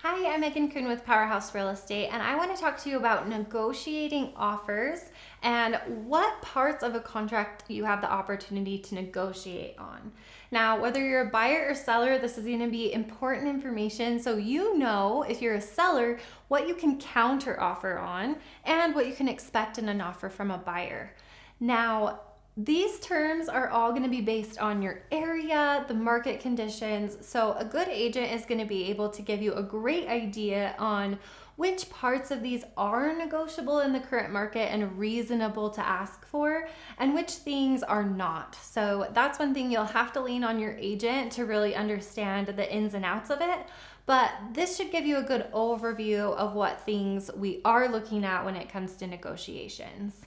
Hi, I'm Megan Kuhn with Powerhouse Real Estate, and I want to talk to you about negotiating offers and what parts of a contract you have the opportunity to negotiate on. Now, whether you're a buyer or seller, this is going to be important information so you know, if you're a seller, what you can counter offer on and what you can expect in an offer from a buyer. Now, these terms are all going to be based on your area, the market conditions. So, a good agent is going to be able to give you a great idea on which parts of these are negotiable in the current market and reasonable to ask for, and which things are not. So, that's one thing you'll have to lean on your agent to really understand the ins and outs of it. But this should give you a good overview of what things we are looking at when it comes to negotiations.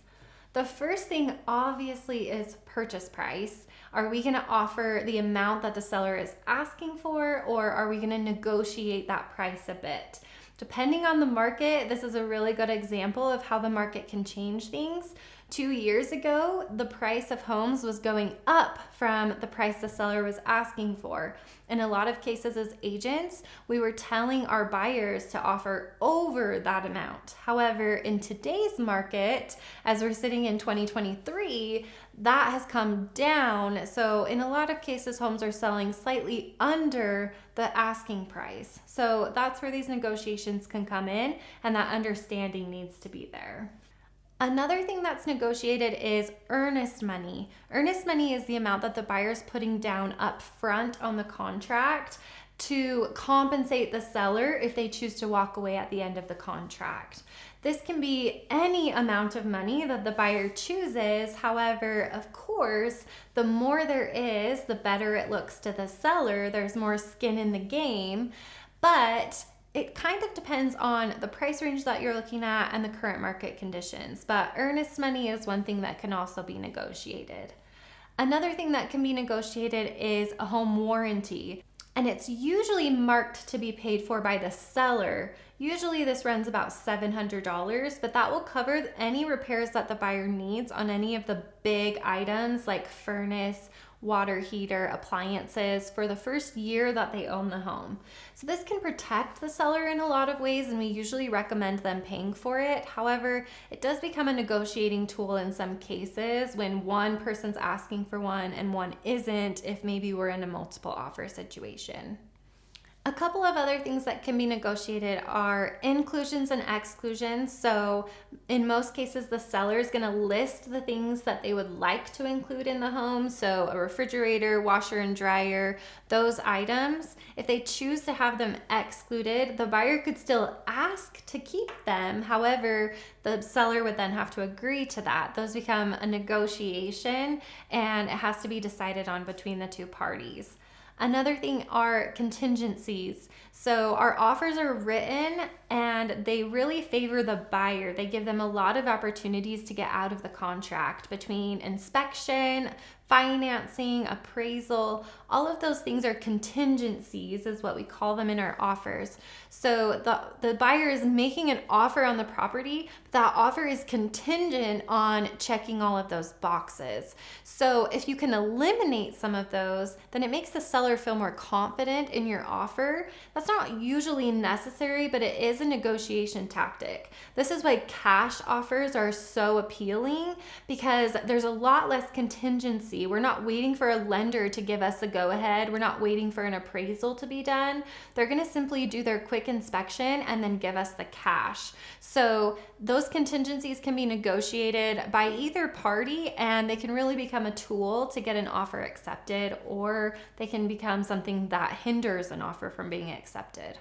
The first thing obviously is purchase price. Are we going to offer the amount that the seller is asking for, or are we going to negotiate that price a bit? Depending on the market, this is a really good example of how the market can change things. 2 years ago, the price of homes was going up from the price the seller was asking for. In a lot of cases as agents, we were telling our buyers to offer over that amount. However, in today's market, as we're sitting in 2023, that has come down. So in a lot of cases, homes are selling slightly under the asking price. So that's where these negotiations can come in, and that understanding needs to be there. Another thing that's negotiated is earnest money. Earnest money is the amount that the buyer's putting down up front on the contract to compensate the seller if they choose to walk away at the end of the contract. This can be any amount of money that the buyer chooses. However, of course, the more there is, the better it looks to the seller. There's more skin in the game. But it kind of depends on the price range that you're looking at and the current market conditions. But earnest money is one thing that can also be negotiated. Another thing that can be negotiated is a home warranty. And it's usually marked to be paid for by the seller. Usually this runs about $700, but that will cover any repairs that the buyer needs on any of the big items like furnace, water heater, appliances for the first year that they own the home. So this can protect the seller in a lot of ways, and we usually recommend them paying for it. However, it does become a negotiating tool in some cases when one person's asking for one and one isn't, if maybe we're in a multiple offer situation. A couple of other things that can be negotiated are inclusions and exclusions. So in most cases, the seller is going to list the things that they would like to include in the home. So a refrigerator, washer and dryer, those items. If they choose to have them excluded, the buyer could still ask to keep them. However, the seller would then have to agree to that. Those become a negotiation, and it has to be decided on between the two parties. Another thing are contingencies. So our offers are written and they really favor the buyer. They give them a lot of opportunities to get out of the contract between inspection, financing, appraisal. All of those things are contingencies, is what we call them in our offers. So the buyer is making an offer on the property. That offer is contingent on checking all of those boxes. So if you can eliminate some of those, then it makes the seller feel more confident in your offer. That's not usually necessary, but it is a negotiation tactic. This is why cash offers are so appealing, because there's a lot less contingency. We're not waiting for a lender to give us a go-ahead. We're not waiting for an appraisal to be done. They're going to simply do their quick inspection and then give us the cash. So those contingencies can be negotiated by either party, and they can really become a tool to get an offer accepted, or they can become something that hinders an offer from being accepted.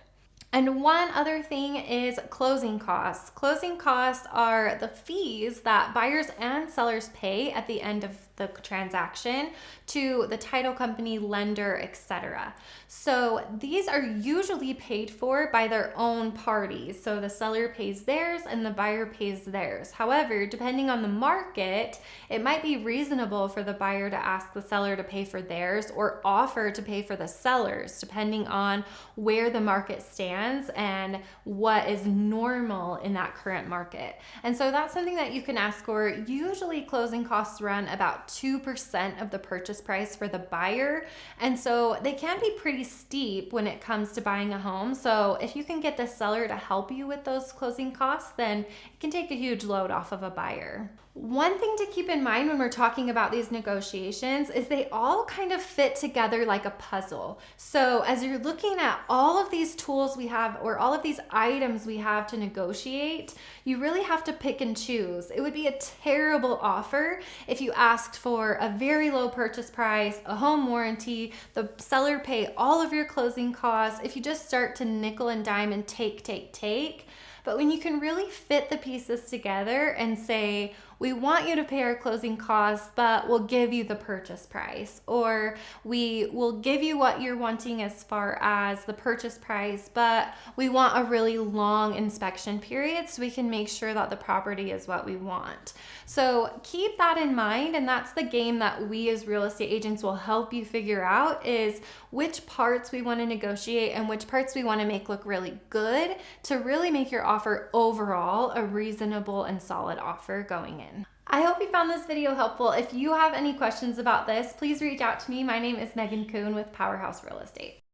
And one other thing is closing costs. Closing costs are the fees that buyers and sellers pay at the end of the transaction to the title company, lender, etc. So these are usually paid for by their own parties. So the seller pays theirs and the buyer pays theirs. However, depending on the market, it might be reasonable for the buyer to ask the seller to pay for theirs or offer to pay for the sellers, depending on where the market stands and what is normal in that current market. And so that's something that you can ask for. Usually closing costs run about about 2% of the purchase price for the buyer. And so they can be pretty steep when it comes to buying a home. So if you can get the seller to help you with those closing costs, then it can take a huge load off of a buyer. One thing to keep in mind when we're talking about these negotiations is they all kind of fit together like a puzzle. So as you're looking at all of these tools we have, or all of these items we have to negotiate, you really have to pick and choose. It would be a terrible offer if you asked for a very low purchase price, a home warranty, the seller pay all of your closing costs, if you just start to nickel and dime and take. But when you can really fit the pieces together and say, we want you to pay our closing costs, but we'll give you the purchase price, or we will give you what you're wanting as far as the purchase price, but we want a really long inspection period so we can make sure that the property is what we want. So keep that in mind, and that's the game that we as real estate agents will help you figure out, is which parts we want to negotiate and which parts we want to make look really good to really make your offer overall a reasonable and solid offer going in. I hope you found this video helpful. If you have any questions about this, please reach out to me. My name is Megan Kuhn with Powerhouse Real Estate.